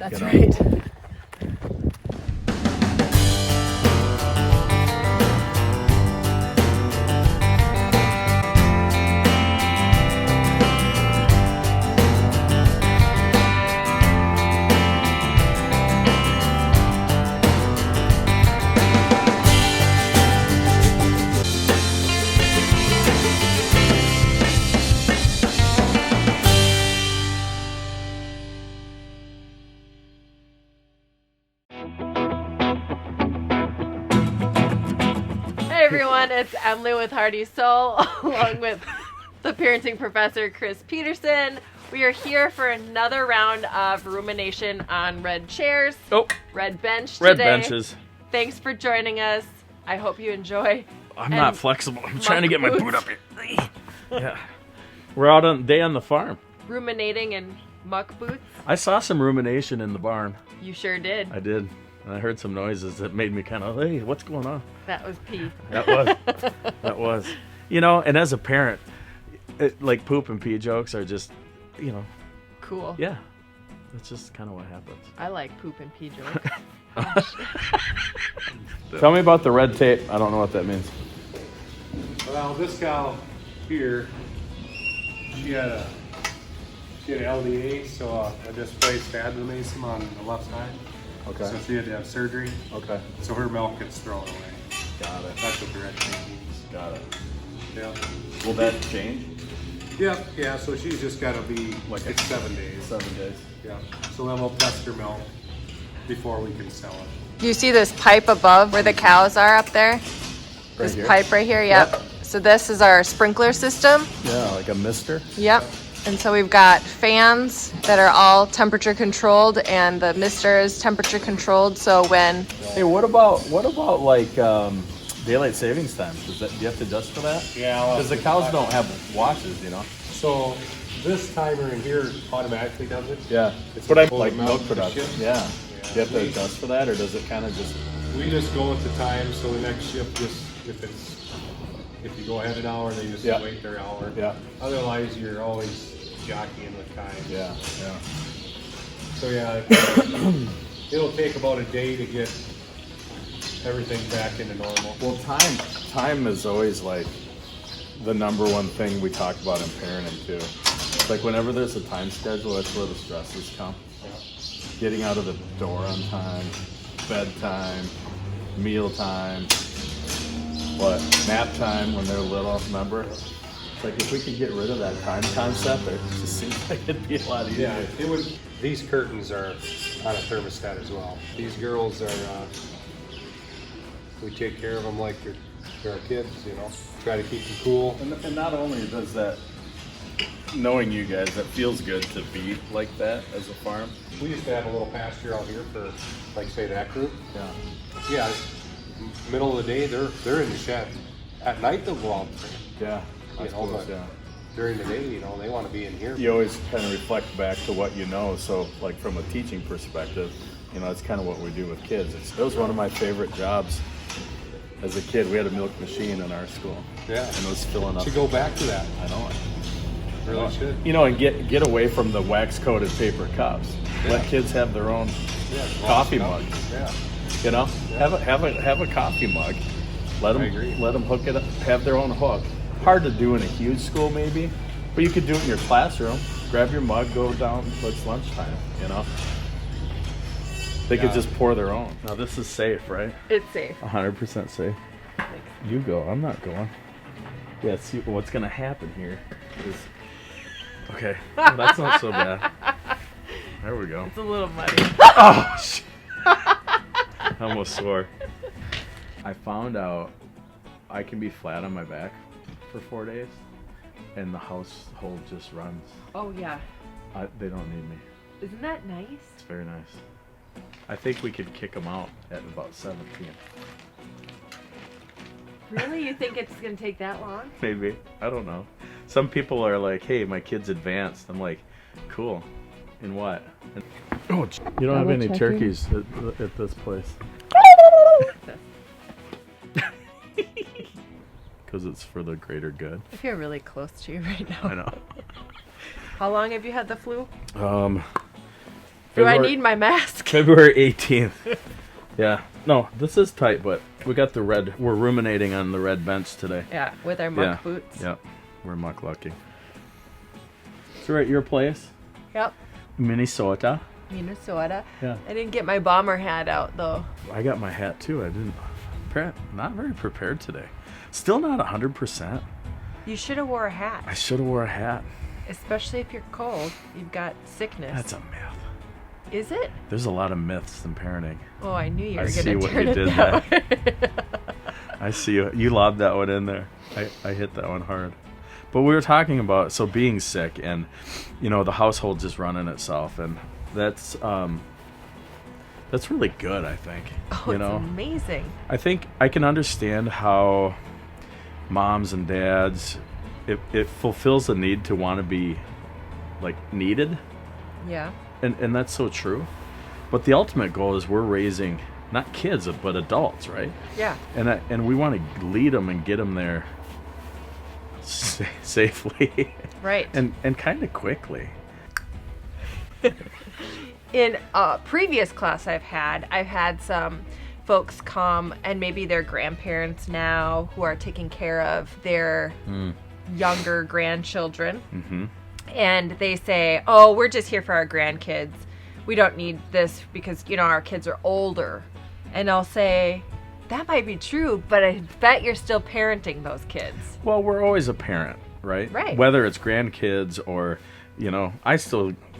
That's right. Hey everyone, it's Emily with Hearty Sol, along with the parenting professor Chris Peterson. We are here for another round of rumination on red chairs. Oh, red bench today. red benches. Thanks for joining us. I hope you enjoy. I'm not flexible. I'm trying to get my boot up here. Yeah. We're out on day on the farm. Ruminating in muck boots. I saw some rumination in the barn. You sure did. I did. And I heard some noises that made me kind of, hey, what's going on? That was pee. That was. That was. You know, and as a parent, like poop and pee jokes are just, you know. Cool. Yeah. That's just kind of what happens. I like poop and pee jokes. Tell me about the red tape. I don't know what that means. Well, this gal here, she had LDA, so I just placed adrenaline on the left side. Okay. So she had to have surgery. Okay. So her milk gets thrown away. Got it. That's what the red tape means. Got it. Yeah. Will that change? Yep. Yeah. So she's just got to be Like it's 7 days. 7 days. Yeah. So then we'll test her milk before we can sell it. You see this pipe above where the cows are up there? This here? pipe right here, yep. So this is our sprinkler system. Yeah, like a mister. Yep. And so we've got fans that are all temperature controlled, and the mister is temperature controlled. So when Hey, what about like daylight savings time? Do you have to adjust for that? Yeah. Because the cows don't have watches, you know. So this timer in here automatically does it. Yeah. It's But I full like of milk milk production. shift. Yeah. Yeah. Do you have to adjust for that, or does it kind of just? We just go with the time, so the next shift just, if you go ahead an hour, then you just Yeah. wait their hour. Yeah. Otherwise, you're always jockeying with time. Yeah. Yeah. So yeah, it'll take about a day to get everything back into normal. Well, time is always like the number one thing we talk about in parenting too. Like whenever there's a time schedule, that's where the stresses come. Getting out of the door on time, bedtime, meal time, nap time when they're little, remember? It's like if we could get rid of that time concept, it just seems like it'd be a lot easier. Yeah, it would. These curtains are on a thermostat as well. These girls are, we take care of them like they're our kids, you know. Try to keep them cool. And not only does that, knowing you guys, that feels good to be like that as a farm. We used to have a little pasture out here for, like, say, that group. Yeah. Yeah, middle of the day, they're in the shed. At night, they'll go out there. Yeah. I You know, suppose, but yeah. during the day, you know, they want to be in here. You always kind of reflect back to what you know. So, like from a teaching perspective, you know, that's kind of what we do with kids. It was one of my favorite jobs as a kid. We had a milk machine in our school. Yeah. And it was filling up. Should go back to that. I know it. Really should. You know, and get away from the wax-coated paper cups. Yeah. Let kids have their own Yeah, coffee lots mug. of stuff. You know, Yeah. have a coffee mug. Let I agree. them hook it up. Have their own hook. Hard to do in a huge school, maybe, but you could do it in your classroom. Grab your mug, go down. It's lunchtime. You know, they could just pour their own. Now this is safe, right? It's safe. 100% safe. You go. I'm not going. Yeah. See what's gonna happen here is. Okay, well, that's not so bad. There we go. It's a little muddy. Oh, shit. I almost swore. I found out I can be flat on my back for 4 days, and the household just runs. Oh yeah. They don't need me. Isn't that nice? It's very nice. I think we could kick them out at about 7 p.m. Really? You think it's gonna take that long? Maybe. I don't know. Some people are like, hey, my kid's advanced. I'm like, cool. In what? Oh, you don't have any turkeys at this place. Because it's for the greater good. I feel really close to you right now. I know. How long have you had the flu? Do I need my mask? February 18th. Yeah. No, this is tight, but we got the red. We're ruminating on the red bench today. Yeah, with our muck boots. Yep. We're muck lucky. So we're at your place, Yep. Minnesota. Minnesota. Yeah. I didn't get my bomber hat out though. I got my hat too. I didn't. Not very prepared today. Still not 100%. You should have wore a hat. I should have wore a hat. Especially if you're cold. You've got sickness. That's a myth. Is it? There's a lot of myths in parenting. Oh, I knew you were I see going to what turn you it did that way. I see you. You lobbed that one in there. I hit that one hard. But we were talking about being sick and the household just running itself, and that's really good, I think. Oh, it's amazing. I think I can understand how moms and dads it fulfills the need to want to be needed. Yeah. And that's so true. But the ultimate goal is we're raising not kids but adults, right? Yeah. And we want to lead them and get them there safely. Right. And kind of quickly. In a previous class I've had some folks come, and maybe they're grandparents now who are taking care of their younger grandchildren. Mm-hmm. And they say, oh, we're just here for our grandkids. We don't need this because, our kids are older. And I'll say, that might be true, but I bet you're still parenting those kids. Well, we're always a parent, right? Right. Whether it's grandkids or,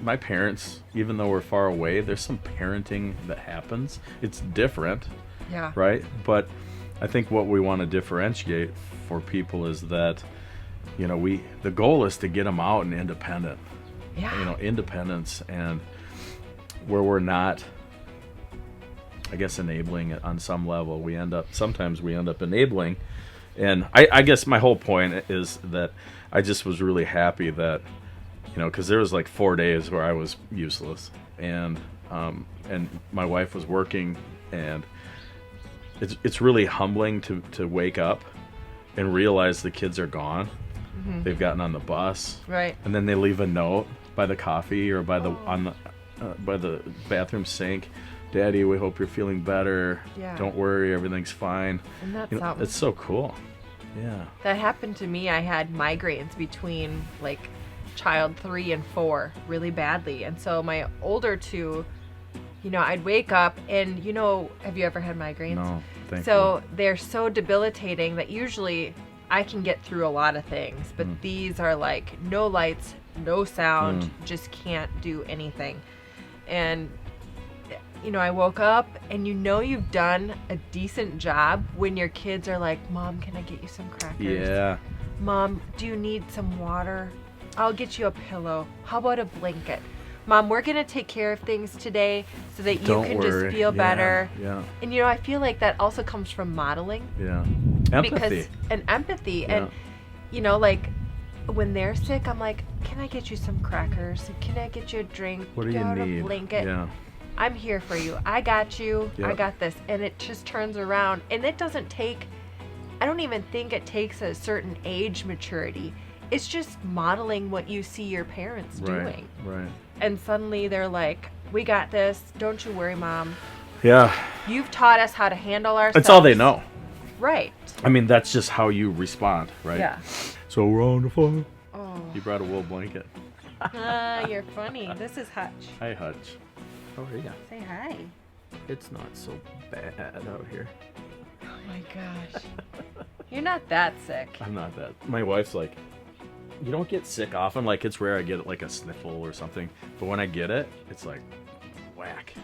my parents, even though we're far away, there's some parenting that happens. It's different. Yeah. Right? But I think what we want to differentiate for people is that the goal is to get them out and independent. Yeah. Independence, and where we're not, I guess, enabling it on some level. Sometimes we end up enabling. And I guess my whole point is that I just was really happy that, because there was 4 days where I was useless, and my wife was working, and it's really humbling to wake up and realize the kids are gone. Mm-hmm. They've gotten on the bus, right? And then they leave a note by the coffee or by the bathroom sink. Daddy, we hope you're feeling better. Yeah. Don't worry, everything's fine. And that's it's so cool. Yeah. That happened to me. I had migraines between child 3 and 4 really badly, and so my older two, I'd wake up and have you ever had migraines? No, thank you. So they're so debilitating that usually I can get through a lot of things, but these are no lights, no sound, just can't do anything. And I woke up and you've done a decent job when your kids are like, Mom, can I get you some crackers? Yeah. Mom, do you need some water? I'll get you a pillow. How about a blanket? Mom, we're going to take care of things today so that you can just feel better. Yeah. And I feel like that also comes from modeling. Yeah. Empathy. Empathy. Yeah. And when they're sick, I'm like, can I get you some crackers? Can I get you a drink? What do you need? A blanket? Yeah. I'm here for you. I got you. Yep. I got this. And it just turns around. And it doesn't take, I don't even think it takes a certain age maturity. It's just modeling what you see your parents doing. Right. And suddenly they're like, we got this. Don't you worry, Mom. Yeah. You've taught us how to handle ourselves. That's all they know. Right. I mean, that's just how you respond, right? Yeah. So we're on the phone. Oh. You brought a wool blanket. You're funny. This is Hutch. Hi, Hutch. How are you? Say hi. It's not so bad out here. Oh my gosh. You're not that sick. I'm not that. My wife's like, you don't get sick often. It's rare I get a sniffle or something. But when I get it, it's whack.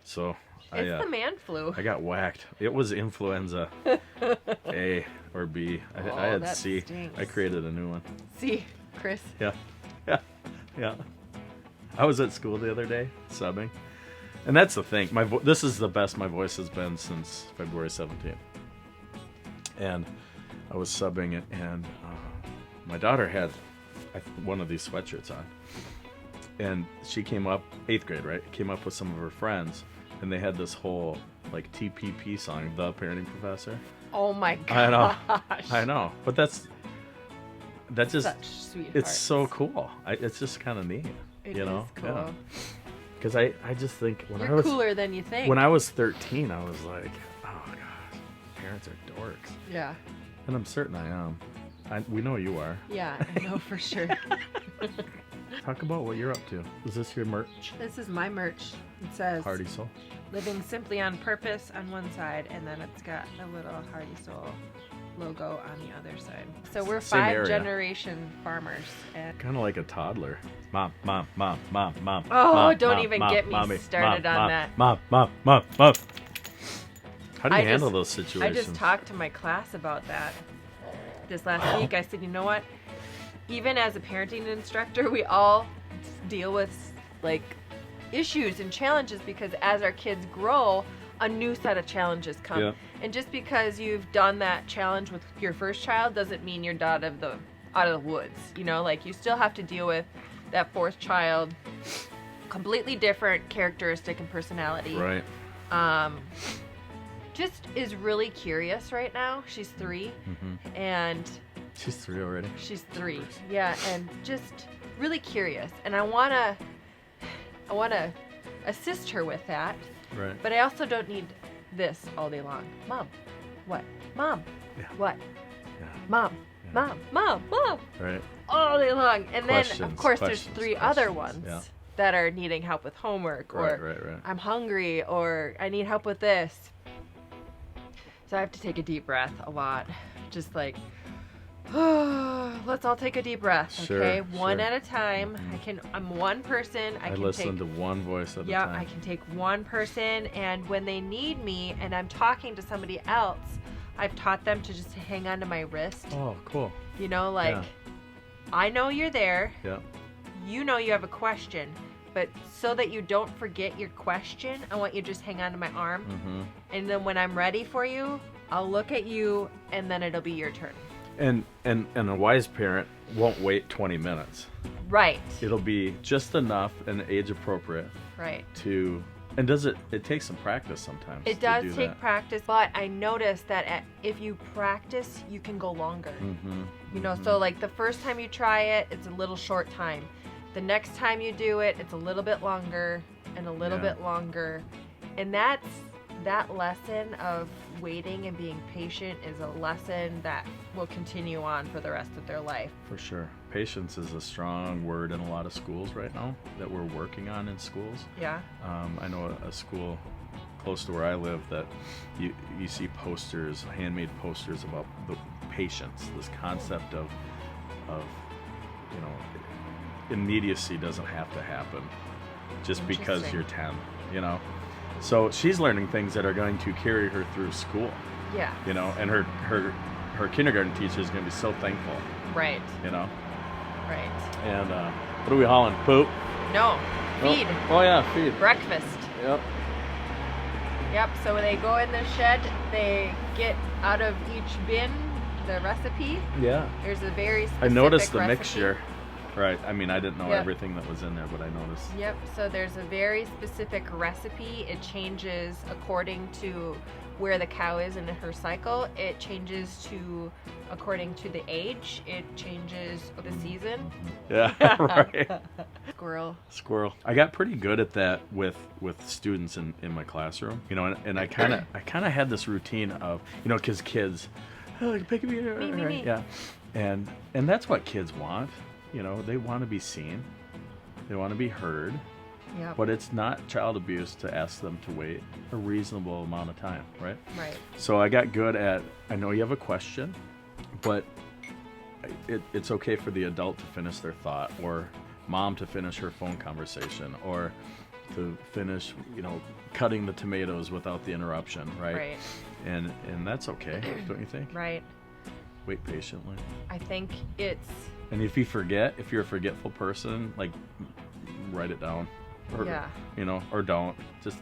So It's the man flu. I got whacked. It was influenza A or B. I had that C. stinks. I created a new one. See, Chris. Yeah. I was at school the other day subbing, and that's the thing. This is the best my voice has been since February 17th. And I was subbing it, and my daughter had one of these sweatshirts on, and she came up 8th grade, right? Came up with some of her friends, and they had this whole TPP song, The Parenting Professor. Oh my gosh. I know, but that's just such sweethearts. it's so cool. It's just kind of neat. It you know? is cool. Because I just think when You're cooler than you think. when I was 13, I was like, oh gosh, parents are dorks. Yeah. And I'm certain I am. We know you are. Yeah, I know for sure. Talk about what you're up to. Is this your merch? This is my merch. It says Hearty Sol. Living Simply on Purpose on one side, and then it's got a little Hearty Sol logo on the other side. So we're Same area. 5-generation farmers. And Kind of like a toddler. Mom. Oh, mom, don't mom, even mom, get me mommy, started mom, on mom, that. Mom. How do you I handle just- those situations? I just talked to my class about that this last week. I said, you know what? Even as a parenting instructor, we all deal with like issues and challenges because as our kids grow, a new set of challenges come. Yeah. And just because you've done that challenge with your first child doesn't mean you're out of the woods. You know, like you still have to deal with that fourth child, completely different characteristic and personality. Right. Just is really curious right now. She's 3, and She's 3 already. she's 3. Yeah, and just really curious. And I wanna assist her with that. Right. But I also don't need this all day long. Mom, what? Mom, Yeah. what? Yeah. Mom, Yeah. mom, Right. all day long. And then, of Questions, course, questions, there's 3 other questions, ones yeah. that are needing help with homework, or Right. I'm hungry, or I need help with this. So I have to take a deep breath a lot. Just like, let's all take a deep breath, Sure, okay? One sure. at a time. I'm one person. I can listen take to one voice at a Yeah, time. I can take one person, and when they need me and I'm talking to somebody else, I've taught them to just hang onto my wrist. Oh, cool. You know, like, Yeah. I know you're there. Yeah. You know you have a question, but so that you don't forget your question, I want you to just hang onto my arm. Mm-hmm. And then when I'm ready for you, I'll look at you, and then it'll be your turn. And a wise parent won't wait 20 minutes. Right. It'll be just enough and age appropriate Right. to. And it takes some practice sometimes. It to does do take that. practice, but I noticed that if you practice, you can go longer. Mm-hmm. You know, so like the first time you try it, it's a little short time. The next time you do it, it's a little bit longer and a little Yeah. bit longer. And that lesson of waiting and being patient is a lesson that will continue on for the rest of their life. For sure. Patience is a strong word in a lot of schools right now that we're working on in schools. Yeah. I know a school close to where I live that you see posters, handmade posters about the patience, this concept of you know, immediacy doesn't have to happen just because Interesting. you're 10, you know. So she's learning things that are going to carry her through school, Yeah. you know, and her kindergarten teacher is going to be so thankful, Right. you know. Right. And what are we hauling? Poop? No. Feed. Oh yeah, feed. Breakfast. Yep. Yep. So when they go in the shed, they get out of each bin the recipe. Yeah. There's a very I specific noticed the recipe. mixture. Right. I mean, I didn't know Yep. everything that was in there, but I noticed. Yep, so there's a very specific recipe. It changes according to where the cow is in her cycle. It changes according to the age. It changes the season. Yeah. Right. Squirrel. I got pretty good at that with students in my classroom, you know, and I kind of had this routine of, you know, because kids, oh, pick me, Me. yeah, and that's what kids want. You know, they want to be seen, they want to be heard, Yep. but it's not child abuse to ask them to wait a reasonable amount of time, right? Right. So I got good at, I know you have a question, but it's okay for the adult to finish their thought, or mom to finish her phone conversation, or to finish, you know, cutting the tomatoes without the interruption, right? Right. And that's okay, don't you think? Right. Wait patiently. I think it's And if you're a forgetful person, like, write it down, or Yeah. you know, or don't. Just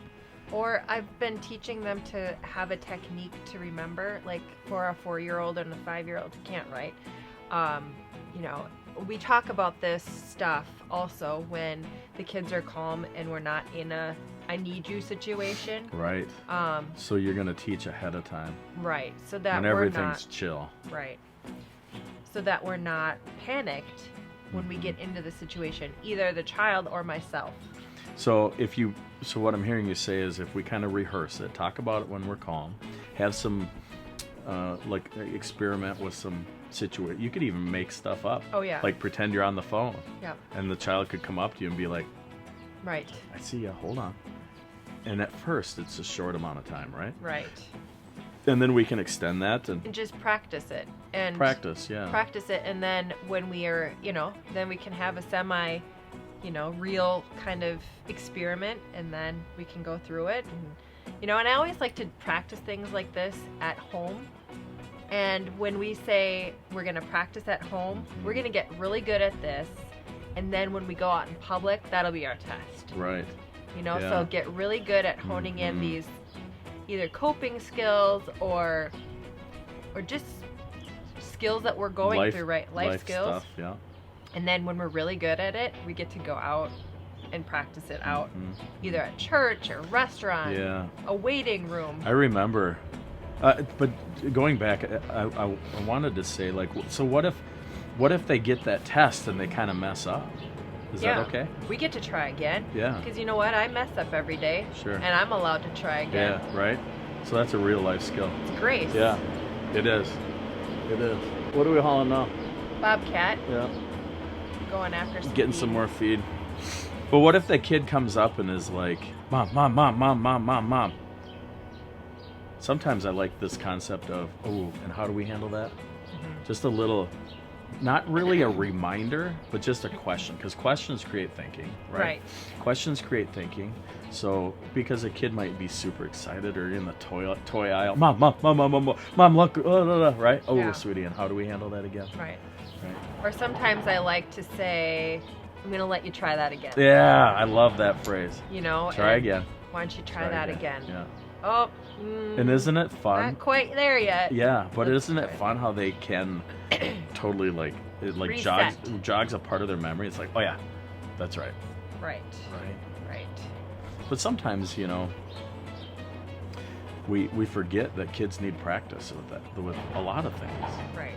Or I've been teaching them to have a technique to remember, like for a 4-year-old and a 5-year-old who can't write. You know, we talk about this stuff also when the kids are calm and we're not in a I need you situation. right. Um, So you're gonna teach ahead of time right. So that when we're everything's not chill. right. So that we're not panicked when we get into the situation, either the child or myself. So so what I'm hearing you say is if we kind of rehearse it, talk about it when we're calm, have some like experiment with some situation. You could even make stuff up. Oh, yeah. Like pretend you're on the phone. Yeah. And the child could come up to you and be like, Right. I see you, hold on. And at first it's a short amount of time, right? Right. And then we can extend that and And just practice it. And practice, yeah. practice it, and then when we are, then we can have a semi, real kind of experiment, and then we can go through it. And I always like to practice things like this at home. And when we say we're going to practice at home, we're going to get really good at this. And then when we go out in public, that'll be our test. Right. Yeah. So get really good at honing in these either coping skills or just skills that we're going through, right? Life skills. Stuff, yeah. And then when we're really good at it, we get to go out and practice it out, either at church or restaurant, a waiting room. I remember, but going back, I wanted to say, like, so what if they get that test and they kind of mess up? Is that okay? We get to try again. Yeah. Because you know what? I mess up every day. Sure. And I'm allowed to try again. Yeah, right? So that's a real life skill. It's grace. Yeah, it is. It is. What are we hauling now? Bobcat. Yeah. Going after some Getting feed. some more feed. But what if that kid comes up and is like, Mom, Mom, Mom, Mom, Mom, Mom, Mom. Sometimes I like this concept of, oh, and how do we handle that? Just a little, not really a reminder, but just a question. Because questions create thinking, right? Questions create thinking. So, because a kid might be super excited or in the toy aisle, Mom, Mom, Mom, Mom, Mom, Mom, look, right? Oh, Yeah. sweetie, and how do we handle that again? Right. Or sometimes I like to say, I'm going to let you try that again. Yeah, I love that phrase. Try and again. Why don't you try that again? Yeah. Oh, And isn't it fun? not quite there yet. Yeah, but Let's isn't it try it. fun how they can totally it Reset. jogs a part of their memory? It's like, oh yeah, that's right. Right. Right. But sometimes, we forget that kids need practice with a lot of things. Right.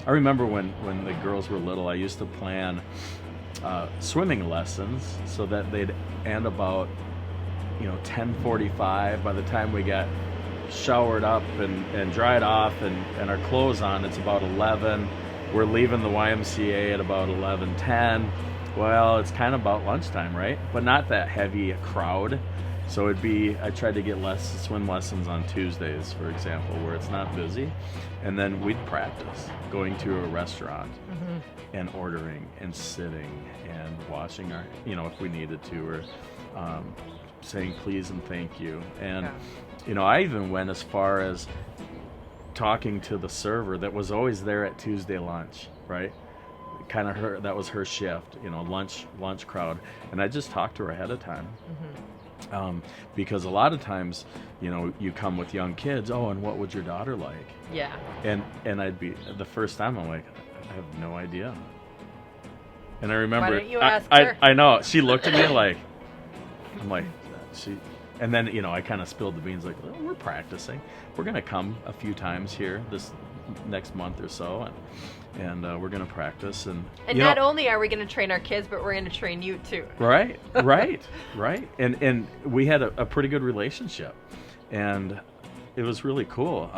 I remember when the girls were little, I used to plan swimming lessons so that they'd end about 10:45. By the time we got showered up and dried off and our clothes on, it's about 11. We're leaving the YMCA at about 11:10. Well, it's kind of about lunchtime, right? But not that heavy a crowd. So I tried to get swim lessons on Tuesdays, for example, where it's not busy. And then we'd practice going to a restaurant and ordering and sitting and washing our, if we needed to, or saying please and thank you. And, I even went as far as talking to the server that was always there at Tuesday lunch, right? Kind of that was her shift, lunch crowd. And I just talked to her ahead of time. Because a lot of times, you come with young kids, oh, and what would your daughter like? Yeah. And I'd be, the first time I'm like, I have no idea. And I remember, Why don't you ask her? I know, she looked at me like, I'm like, and then, I kind of spilled the beans like, well, we're practicing. We're going to come a few times here this next month or so, and we're going to practice. And not only are we going to train our kids, but we're going to train you too. Right. And we had a pretty good relationship, and it was really cool.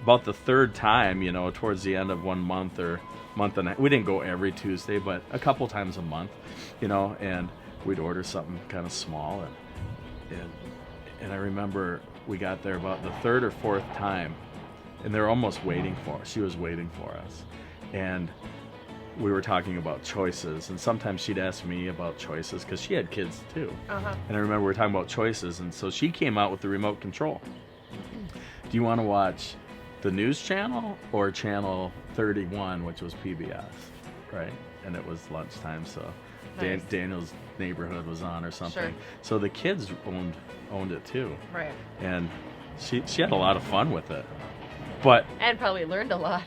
About the third time, towards the end of 1 month or month and a half, we didn't go every Tuesday, but a couple times a month, and we'd order something kind of small, and I remember we got there about the third or fourth time, and they're almost waiting for us. She was waiting for us, and we were talking about choices, and sometimes she'd ask me about choices because she had kids too. And I remember we were talking about choices, and so she came out with the remote control. Do you want to watch the news channel or channel 31, which was PBS, right? And it was lunchtime, so Nice. Daniel's Neighborhood was on or something. Sure. So the kids owned it too. Right. And she had a lot of fun with it. But And probably learned a lot.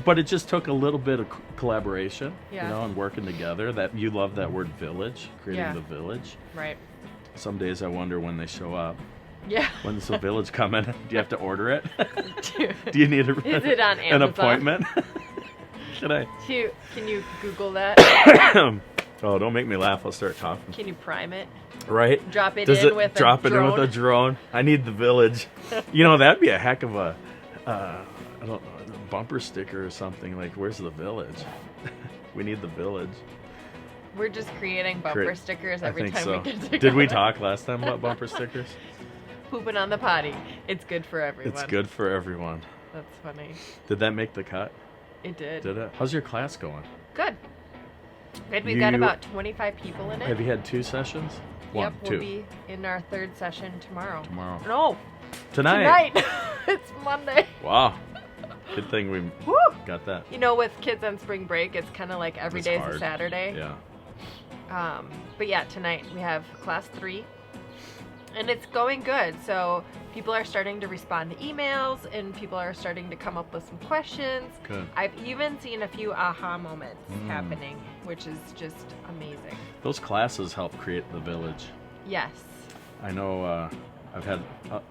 but it just took a little bit of collaboration, Yeah. and working together. That you love that word village, creating Yeah. the village. Right. Some days I wonder when they show up. Yeah. When's the village coming? Do you have to order it? Do you need Is it on an Amazon? appointment? Should I? Can you Google that? Oh, don't make me laugh. I'll start talking. Can you prime it? Right? Drop it Does in it with drop a it in with drone. a drone? I need the village. You know, that'd be a heck of a, I don't know, bumper sticker or something. Like, where's the village? We need the village. We're just creating bumper Great. stickers I every think time so. we get together. Did we talk last time about bumper stickers? Pooping on the potty. It's good for everyone. It's good for everyone. That's funny. Did that make the cut? It did. Did it? How's your class going? Good. Good. We've got You- about 25 people in it. Have you had 2 sessions? One, Yep, we'll 2. be in our 3rd session tomorrow. Tomorrow. No, Tonight. it's Monday. Wow. Good thing we Woo! got that. You know, with kids on spring break, it's kind of like every It's day is hard. a Saturday. Yeah. But yeah, tonight we have class 3, and it's going good. So people are starting to respond to emails, and people are starting to come up with some questions. Good. I've even seen a few aha moments happening, which is just amazing. Those classes help create the village. Yes. I know I've had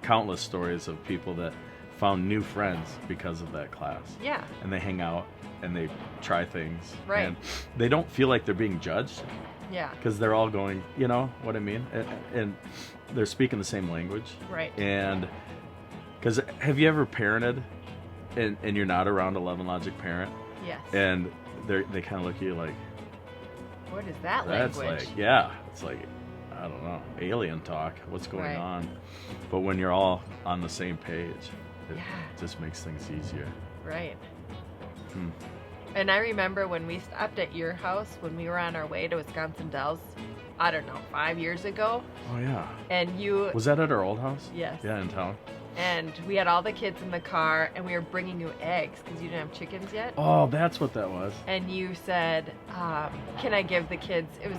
countless stories of people that found new friends because of that class. Yeah. And they hang out and they try things. Right. And they don't feel like they're being judged Yeah. because they're all going, you know what I mean? And they're speaking the same language. Right. And because have you ever parented and you're not around a Love and Logic parent Yes. and they kind of look at you like, What is that that's language? like, yeah, it's like, I don't know, alien talk. What's going Right. on? But when you're all on the same page, it Yeah. just makes things easier. Right. Hmm. And I remember when we stopped at your house when we were on our way to Wisconsin Dells, I don't know, 5 years ago. Oh yeah. And you, Was that at our old house? Yes. Yeah, in town. and we had all the kids in the car, and we were bringing you eggs because you didn't have chickens yet. Oh, that's what that was. And you said, can I give the kids, it was,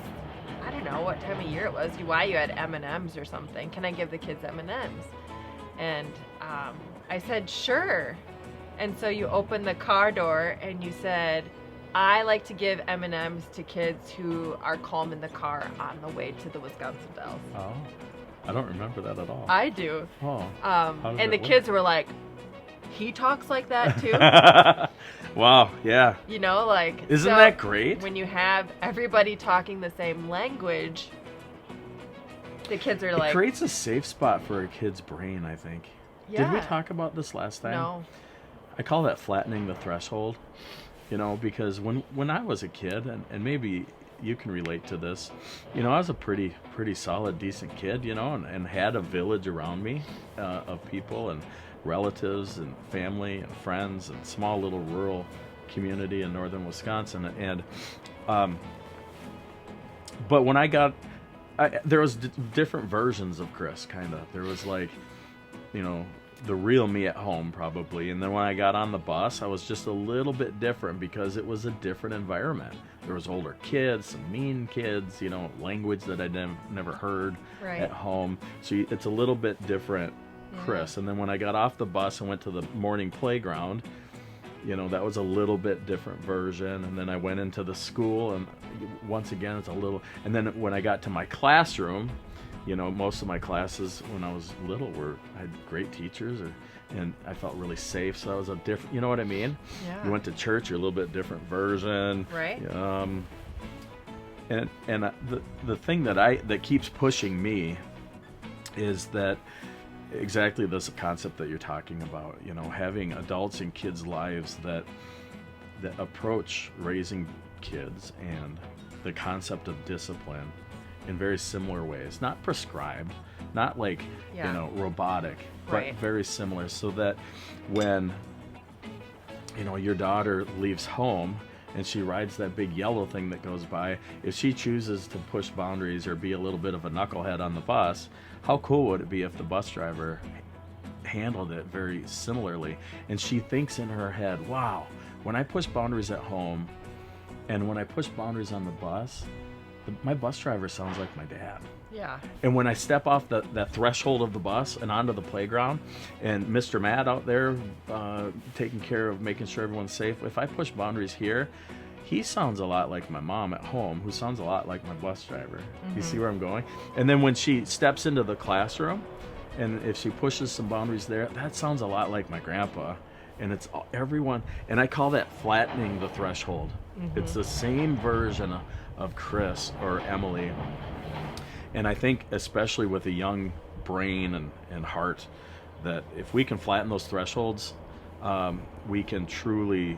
I don't know what time of year it was, why you had M&Ms or something. Can I give the kids M&Ms? And I said, sure. And so you opened the car door and you said, I like to give M&Ms to kids who are calm in the car on the way to the Wisconsin Dells. Oh, I don't remember that at all. I do. Oh. How did And the that work? kids were like, he talks like that too? Wow, yeah. You know, like. Isn't so that great? When you have everybody talking the same language, the kids are It like, creates a safe spot for a kid's brain, I think. Did we Yeah. talk about this last time? no. I call that flattening the threshold, you know, because when I was a kid, and maybe you can relate to this, you know, I was a pretty solid, decent kid, you know, and had a village around me of people and relatives and family and friends and small little rural community in northern Wisconsin. And but when I got, there was different versions of Chris, kind of. There was like, you know, the real me at home probably, and then when I got on the bus I was just a little bit different because it was a different environment. There was older kids, some mean kids, you know, language that I never heard Right. at home, so it's a little bit different Chris. And then when I got off the bus and went to the morning playground, you know, that was a little bit different version. And then I went into the school and once again it's a little, and then when I got to my classroom, you know, most of my classes when I was little I had great teachers, and I felt really safe. So I was a different, you know what I mean? Yeah. You went to church, you're a little bit different version. Right. And the thing that keeps pushing me is that exactly this concept that you're talking about. You know, having adults in kids' lives that approach raising kids and the concept of discipline in very similar ways, not prescribed, not like, Yeah. you know, robotic, Right. but very similar, so that when, you know, your daughter leaves home and she rides that big yellow thing that goes by, if she chooses to push boundaries or be a little bit of a knucklehead on the bus, how cool would it be if the bus driver handled it very similarly? And she thinks in her head, wow, when I push boundaries at home and when I push boundaries on the bus, my bus driver sounds like my dad. Yeah. And when I step off that threshold of the bus and onto the playground, and Mr. Matt out there taking care of making sure everyone's safe, if I push boundaries here, he sounds a lot like my mom at home, who sounds a lot like my bus driver. You see where I'm going? And then when she steps into the classroom, and if she pushes some boundaries there, that sounds a lot like my grandpa. And it's everyone, and I call that flattening the threshold. It's the same version of Chris or Emily. And I think especially with a young brain and heart, that if we can flatten those thresholds, we can truly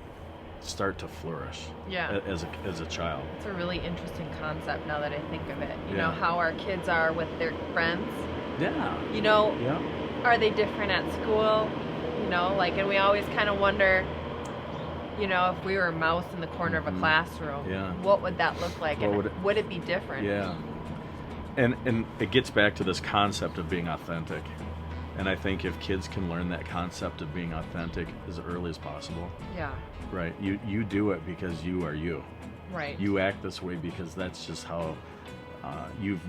start to flourish as a child. It's a really interesting concept now that I think of it. You Yeah. know, how our kids are with their friends. Yeah. You know, Yeah. are they different at school? You know, like, and we always kind of wonder, you know, if we were a mouse in the corner of a classroom, what would that look like? And would it be different? Yeah. And it gets back to this concept of being authentic. And I think if kids can learn that concept of being authentic as early as possible, Yeah. right? You do it because you are you. Right. You act this way because that's just how you've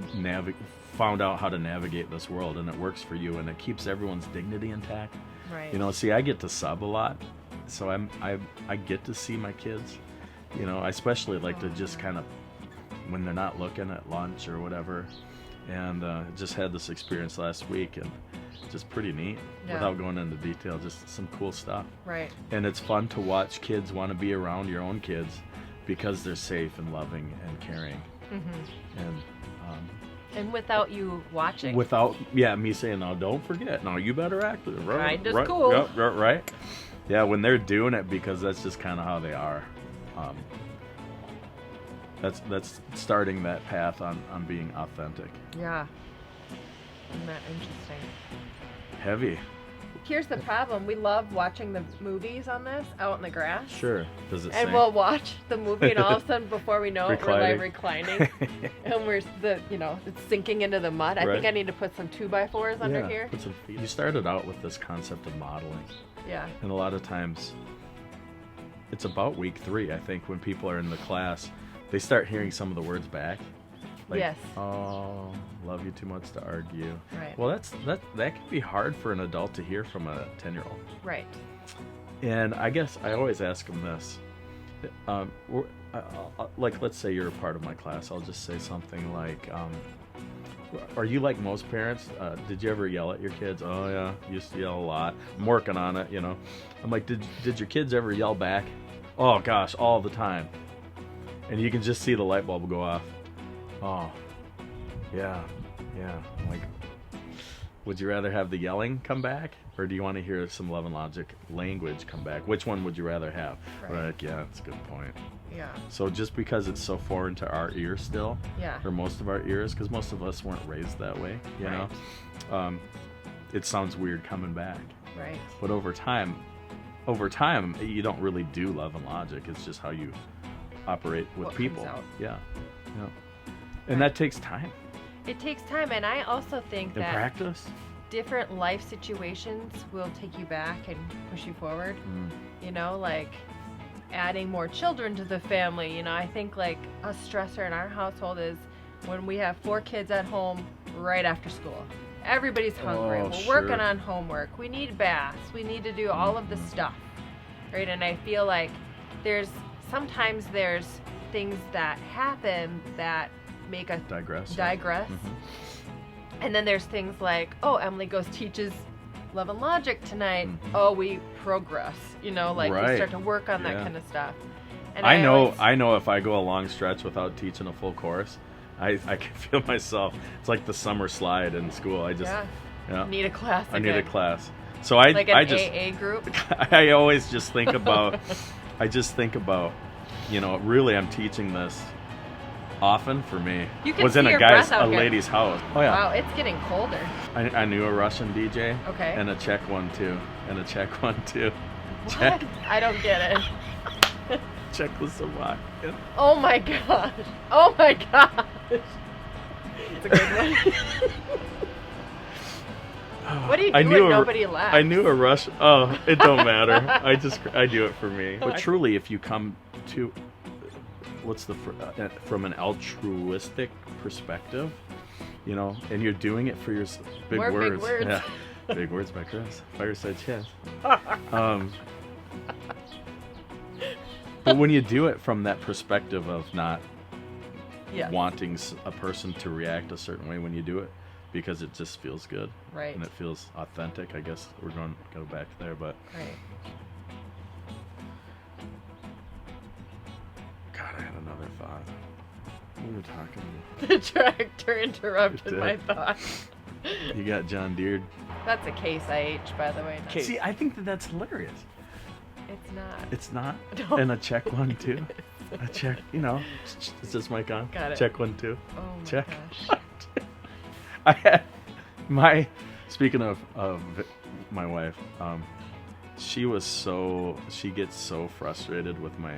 found out how to navigate this world, and it works for you, and it keeps everyone's dignity intact. Right. You know, see, I get to sub a lot, so I get to see my kids. You know, I especially like to just kind of, when they're not looking at lunch or whatever, and just had this experience last week, and just pretty neat. Yeah. Without going into detail, just some cool stuff. Right. And it's fun to watch kids want to be around your own kids because they're safe and loving and caring. Mm-hmm. And without you watching. without me saying, "No, don't forget. No, you better act right. Kind of cool. Yep, right. Yeah, when they're doing it because that's just kind of how they are. That's starting that path on being authentic. Yeah. Isn't that interesting? Heavy. Here's the problem. We love watching the movies on this out in the grass. Sure. Does it And sink? we'll watch the movie, and all of a sudden, before we know it, we're like reclining, and it's sinking into the mud. I think Right. I need to put some 2x4s under here. Put some feet. You started out with this concept of modeling, Yeah. and a lot of times, it's about week 3. I think when people are in the class, they start hearing some of the words back. Like, Yes. "Oh, love you too much to argue." Right. Well, that can be hard for an adult to hear from a 10-year-old. Right. And I guess I always ask them this. Like, let's say you're a part of my class. I'll just say something like, are you like most parents? Did you ever yell at your kids? Oh, yeah, used to yell a lot. I'm working on it, you know. I'm like, did your kids ever yell back? Oh, gosh, all the time. And you can just see the light bulb go off. Oh, yeah. I'm like, would you rather have the yelling come back, or do you want to hear some love and logic language come back? Which one would you rather have? Right. Like, yeah, that's a good point. Yeah. So just because it's so foreign to our ears still, Yeah. or most of our ears, because most of us weren't raised that way, you Right. know, it sounds weird coming back. Right. But over time, you don't really do love and logic. It's just how you operate with What people. comes out. Yeah. And that takes time It takes time, and I also think and that practice. different life situations will take you back and push you forward. You know, like adding more children to the family. You know, I think like a stressor in our household is when we have 4 kids at home right after school. Everybody's hungry. Oh, We're sure. working on homework. We need baths. We need to do all of the stuff. Right? And I feel like sometimes there's things that happen that make us Digress. And then there's things like, oh, Emily teaches love and logic tonight. Oh, we progress, you know, like we Right. start to work on that Yeah. kind of stuff. And I know if I go a long stretch without teaching a full course, I can feel myself. It's like the summer slide in school. I just need a class I again. need a class. So I just AA group. I always just think about you know, really I'm teaching this often for me. You can was see in your breath out a here. lady's house. Oh yeah. Wow, it's getting colder. I knew a Russian DJ. Okay. And a Czech one too. What? I don't get it. Czechoslovakia. Oh my gosh. Oh my gosh. It's a good one. What do you do when nobody laughs? I knew a Russian. Oh, it don't matter. I do it for me. But truly, if you come to from an altruistic perspective, you know, and you're doing it for your big More words. big words. Yeah. Big words by Chris. Fireside Chat. But when you do it from that perspective of not wanting a person to react a certain way when you do it, because it just feels good, right? And it feels authentic. I guess we're going to go back there, but right. God, I had another thought. We were talking. The tractor interrupted It my did. thought. You got John Deere. That's a Case IH, by the way. not- See, I think that's hilarious. It's not. It's not. No. And a check one too. A check. Is this mic on? Got it. Check 1 2. Oh my Check. gosh. I had speaking of my wife, she gets so frustrated with my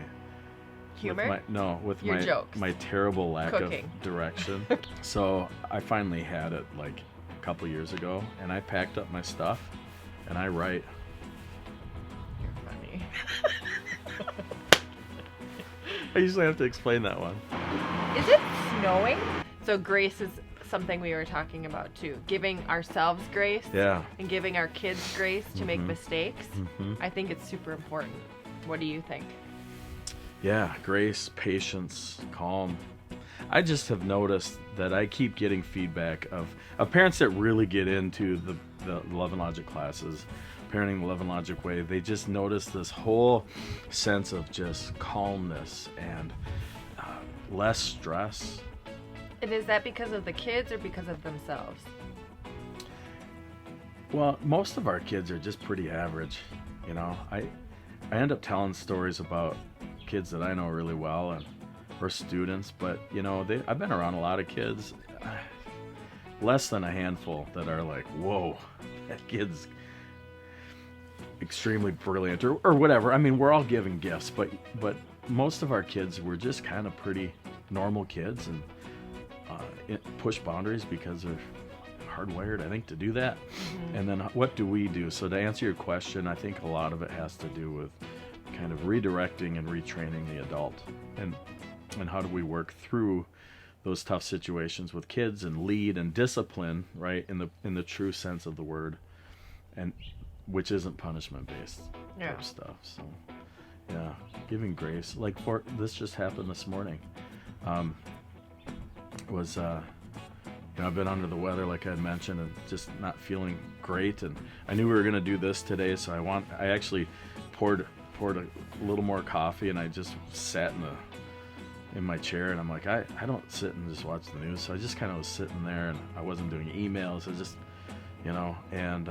Humor? with Your my jokes. my terrible lack Cooking. of direction. So I finally had it like a couple years ago, and I packed up my stuff and I write. You're funny. I usually have to explain that one. Is it snowing? So grace is something we were talking about too. Giving ourselves grace Yeah. and giving our kids grace to make Mhm. mistakes. Mhm. I think it's super important. What do you think? Yeah, grace, patience, calm. I just have noticed that I keep getting feedback of parents that really get into the Love and Logic classes, parenting the Love and Logic way. They just notice this whole sense of just calmness and less stress. And is that because of the kids or because of themselves? Well, most of our kids are just pretty average. I end up telling stories about kids that I know really well and or students, but I've been around a lot of kids, less than a handful that are like, whoa, that kid's extremely brilliant or whatever. I mean, we're all given gifts, but most of our kids were just kind of pretty normal kids and push boundaries because they're hardwired, I think, to do that. Mm-hmm. And then what do we do? So to answer your question, I think a lot of it has to do with kind of redirecting and retraining the adult, and how do we work through those tough situations with kids and lead and discipline, right, in the true sense of the word, and which isn't punishment based type stuff. So yeah, giving grace. Like for this just happened this morning. I've been under the weather, like I had mentioned, and just not feeling great. And I knew we were going to do this today, so I actually poured a little more coffee, and I just sat in my chair, and I'm like, I don't sit and just watch the news. So I just kind of was sitting there, and I wasn't doing emails. I just, and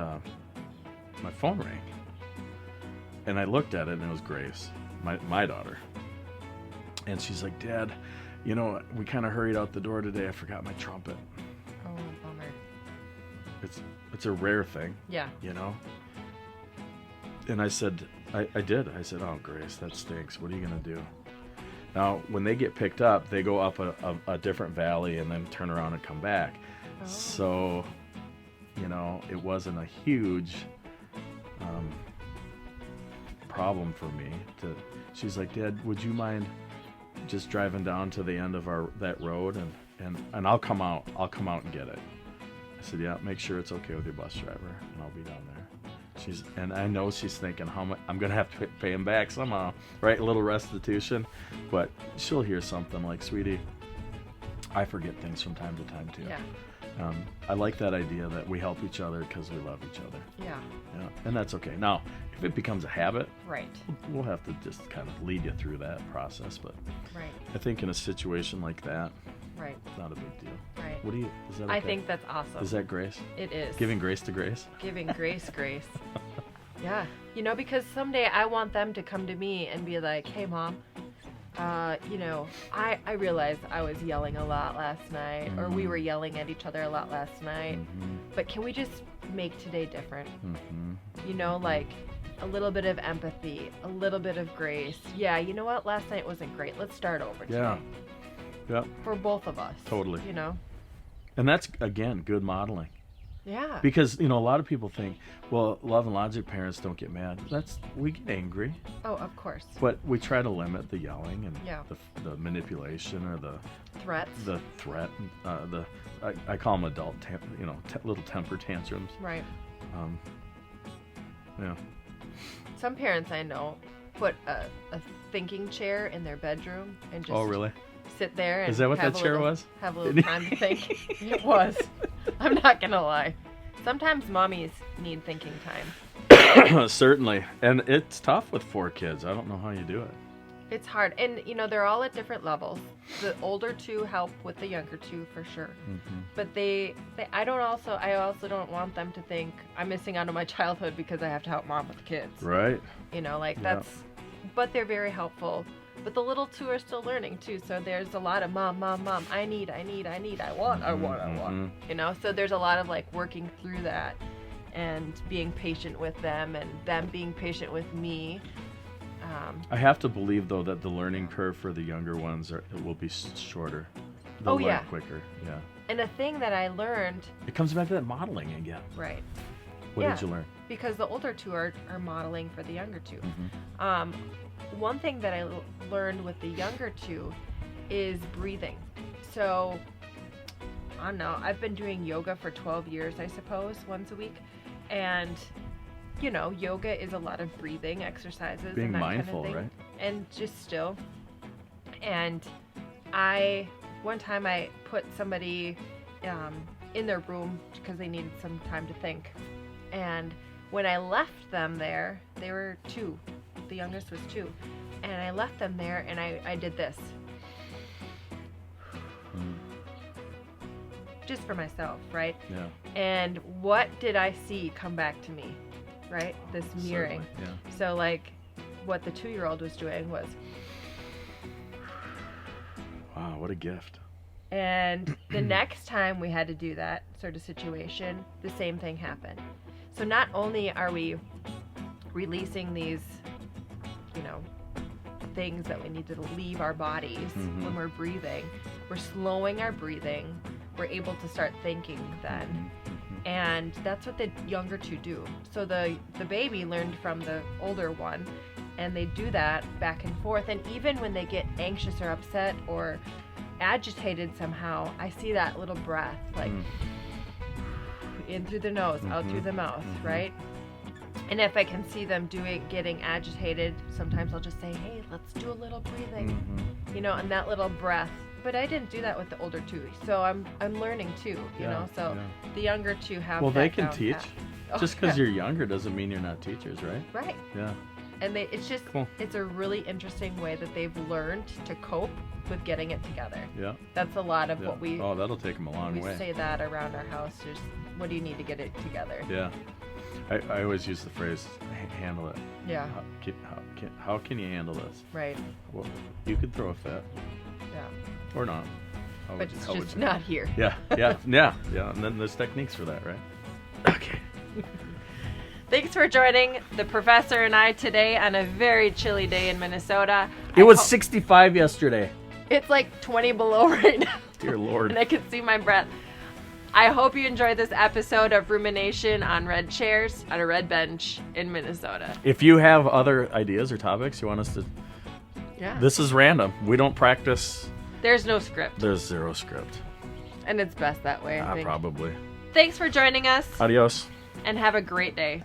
my phone rang, and I looked at it, and it was Grace, my daughter, and she's like, Dad, we kind of hurried out the door today. I forgot my trumpet. Oh, bummer. It's a rare thing. Yeah. And I said, I did. I said, oh, Grace, that stinks. What are you going to do? Now, when they get picked up, they go up a different valley and then turn around and come back. Oh. So, it wasn't a huge problem for me. She's like, Dad, would you mind just driving down to the end of that road and I'll come out and get it. I said, yeah, make sure it's okay with your bus driver, and I'll be down there. And I know she's thinking, how much I'm gonna have to pay him back somehow, right? A little restitution, but she'll hear something like, sweetie, I forget things from time to time too. Yeah. I like that idea that we help each other because we love each other. Yeah. Yeah, and that's okay. Now, if it becomes a habit, Right. we'll have to just kind of lead you through that process. But Right. I think in a situation like that, Right. it's not a big deal. Right. Is that okay? I think that's awesome. Is that grace? It is. Giving grace to grace? Giving grace. Yeah. Because someday I want them to come to me and be like, hey, Mom, I realized I was yelling a lot last night, or we were yelling at each other a lot last night, but can we just make today different? Like a little bit of empathy, a little bit of grace. Yeah, you know what? Last night wasn't great. Let's start over today. Yeah. Yep. For both of us. Totally. And that's, again, good modeling. Yeah. Because, a lot of people think, well, Love and Logic parents don't get mad. We get angry. Oh, of course. But we try to limit the yelling and Yeah. the manipulation or the Threats. The threat. I call them adult, little temper tantrums. Right. Yeah. Some parents I know put a thinking chair in their bedroom and just Oh, really? sit there and Is that what have that a chair little- was? Have a little time to think. It was. I'm not gonna lie. Sometimes mommies need thinking time. Certainly. And it's tough with 4 kids. I don't know how you do it. It's hard. And, you know, they're all at different levels. The older two help with the younger two for sure. Mm-hmm. But I also don't want them to think I'm missing out on my childhood because I have to help mom with the kids. Right. You know, like Yeah. but they're very helpful. But the little two are still learning too. So there's a lot of mom, I need, I want. Mhm. You know, so there's a lot of like working through that and being patient with them and them being patient with me. I have to believe though that the learning curve for the younger ones it will be shorter. They'll learn quicker. Yeah. And a thing that I learned, It comes back to that modeling again. right, What Yeah. did you learn? because the older two are modeling for the younger two. Mhm. One thing that I learned with the younger two is breathing. So, I don't know, I've been doing yoga for 12 years, I suppose, once a week. And, you know, yoga is a lot of breathing exercises. Being and that mindful, kind of thing. right? And just still. And one time I put somebody in their room because they needed some time to think. And when I left them there, they were 2. The youngest was 2. And I left them there and I did this. Just for myself, right? Yeah. And what did I see come back to me, right? This mirroring. Certainly, yeah. So like what the 2-year-old was doing was, Wow, what a gift. and the next time we had to do that sort of situation, the same thing happened. So not only are we releasing these, you know, things that we need to leave our bodies when we're breathing, we're slowing our breathing, we're able to start thinking then. And that's what the younger two do. So the baby learned from the older one, and they do that back and forth. And even when they get anxious or upset or agitated somehow, I see that little breath, like in through the nose, out through the mouth, right? And if I can see them getting agitated, sometimes I'll just say, hey, let's do a little breathing, you know, and that little breath. But I didn't do that with the older two, so I'm learning too, you know. So the younger two have. Well, that they can down teach. pat. Just because you're younger doesn't mean you're not teachers, right? Right. Yeah. And it's just Cool. it's a really interesting way that they've learned to cope with getting it together. Yeah. That's a lot of Yeah. what we Oh, that'll take them a long way. say that around our house. Just what do you need to get it together? Yeah. I always use the phrase handle it. Yeah. How can you handle this? Right. Well, you could throw a fit Yeah. or not. How But would- it's how would just you- not here. Yeah. And then there's techniques for that, right? Okay. Thanks for joining the professor and I today on a very chilly day in Minnesota. It was 65 yesterday. It's like 20 below right now. Dear Lord. And I can see my breath. I hope you enjoyed this episode of Rumination on red chairs on a red bench in Minnesota. If you have other ideas or topics you want us to... Yeah. This is random. We don't practice. There's no script. There's zero script. And it's best that way, I think. Probably. Thanks for joining us Adios. and have a great day.